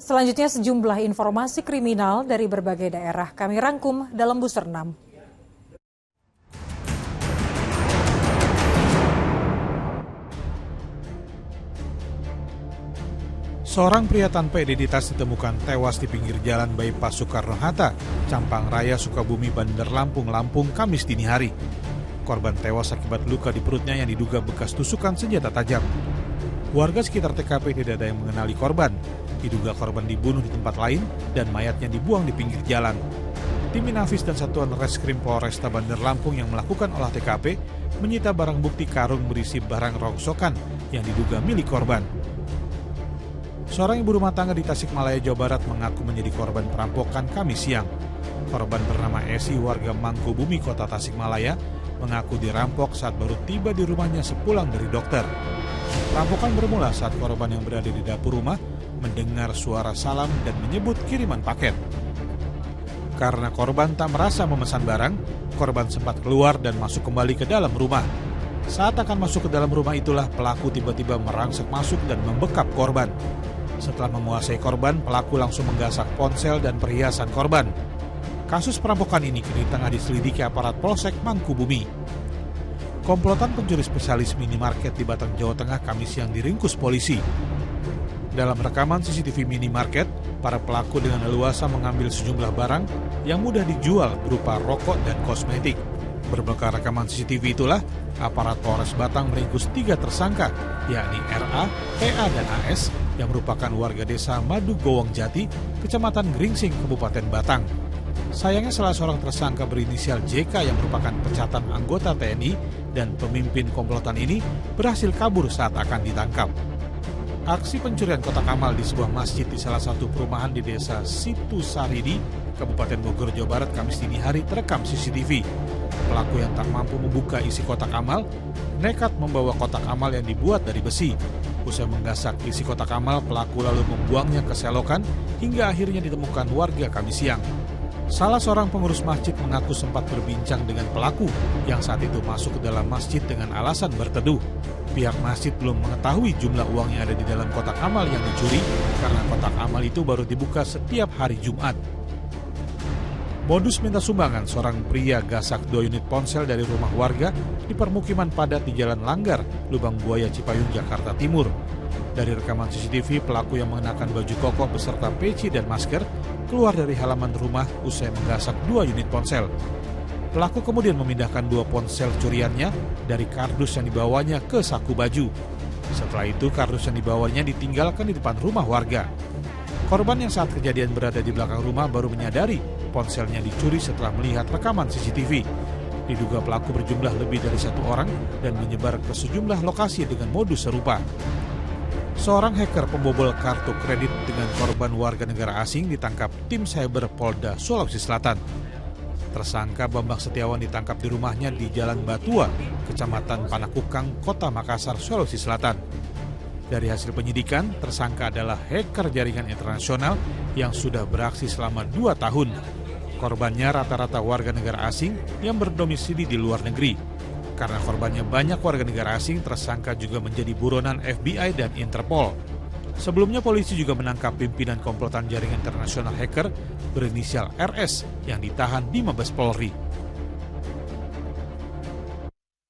Selanjutnya sejumlah informasi kriminal dari berbagai daerah kami rangkum dalam Booster 6. Seorang pria tanpa identitas ditemukan tewas di pinggir jalan bypass Soekarno-Hatta, Campang Raya, Sukabumi, Bandar Lampung, Kamis dini hari. Korban tewas akibat luka di perutnya yang diduga bekas tusukan senjata tajam. Warga sekitar TKP tidak ada yang mengenali korban. Diduga korban dibunuh di tempat lain dan mayatnya dibuang di pinggir jalan. Tim Inafis dan Satuan Reskrim Polresta Bandar Lampung yang melakukan olah TKP menyita barang bukti karung berisi barang rongsokan yang diduga milik korban. Seorang ibu rumah tangga di Tasikmalaya, Jawa Barat mengaku menjadi korban perampokan Kamis siang. Korban bernama Esi, warga Mangkubumi, Kota Tasikmalaya, mengaku dirampok saat baru tiba di rumahnya sepulang dari dokter. Perampokan bermula saat korban yang berada di dapur rumah mendengar suara salam dan menyebut kiriman paket. Karena korban tak merasa memesan barang, korban sempat keluar dan masuk kembali ke dalam rumah. Saat akan masuk ke dalam rumah itulah pelaku tiba-tiba merangsek masuk dan membekap korban. Setelah menguasai korban, pelaku langsung menggasak ponsel dan perhiasan korban. Kasus perampokan ini kini tengah diselidiki aparat Polsek Mangkubumi. Komplotan pencuri spesialis minimarket di Batang, Jawa Tengah Kamis siang diringkus polisi. Dalam rekaman CCTV minimarket, para pelaku dengan leluasa mengambil sejumlah barang yang mudah dijual berupa rokok dan kosmetik. Berbekal rekaman CCTV itulah, aparat Polres Batang meringkus 3 tersangka, yakni RA, PA, dan AS, yang merupakan warga desa Madu Gowong Jati, Kecamatan Gringsing, Kabupaten Batang. Sayangnya salah seorang tersangka berinisial JK yang merupakan pecatan anggota TNI dan pemimpin komplotan ini berhasil kabur saat akan ditangkap. Aksi pencurian kotak amal di sebuah masjid di salah satu perumahan di desa Situ Saridi, Kabupaten Bogor, Jawa Barat, Kamis dini hari terekam CCTV. Pelaku yang tak mampu membuka isi kotak amal, nekat membawa kotak amal yang dibuat dari besi. Usai menggasak isi kotak amal, pelaku lalu membuangnya ke selokan hingga akhirnya ditemukan warga Kamis siang. Salah seorang pengurus masjid mengaku sempat berbincang dengan pelaku yang saat itu masuk ke dalam masjid dengan alasan berteduh. Pihak masjid belum mengetahui jumlah uang yang ada di dalam kotak amal yang dicuri karena kotak amal itu baru dibuka setiap hari Jumat. Modus minta sumbangan, seorang pria gasak 2 unit ponsel dari rumah warga di permukiman padat di Jalan Langgar, Lubang Buaya, Cipayung, Jakarta Timur. Dari rekaman CCTV, pelaku yang mengenakan baju koko beserta peci dan masker keluar dari halaman rumah usai menggasak 2 unit ponsel. Pelaku kemudian memindahkan 2 ponsel curiannya dari kardus yang dibawanya ke saku baju. Setelah itu, kardus yang dibawanya ditinggalkan di depan rumah warga. Korban yang saat kejadian berada di belakang rumah baru menyadari ponselnya dicuri setelah melihat rekaman CCTV. Diduga pelaku berjumlah lebih dari 1 orang dan menyebar ke sejumlah lokasi dengan modus serupa. Seorang hacker pembobol kartu kredit dengan korban warga negara asing ditangkap tim cyber Polda Sulawesi Selatan. Tersangka Bambang Setiawan ditangkap di rumahnya di Jalan Batua, Kecamatan Panakukang, Kota Makassar, Sulawesi Selatan. Dari hasil penyidikan, tersangka adalah hacker jaringan internasional yang sudah beraksi selama 2 tahun. Korbannya rata-rata warga negara asing yang berdomisili di luar negeri. Karena korbannya banyak warga negara asing, tersangka juga menjadi buronan FBI dan Interpol. Sebelumnya polisi juga menangkap pimpinan komplotan jaringan internasional hacker berinisial RS yang ditahan di Mabes Polri.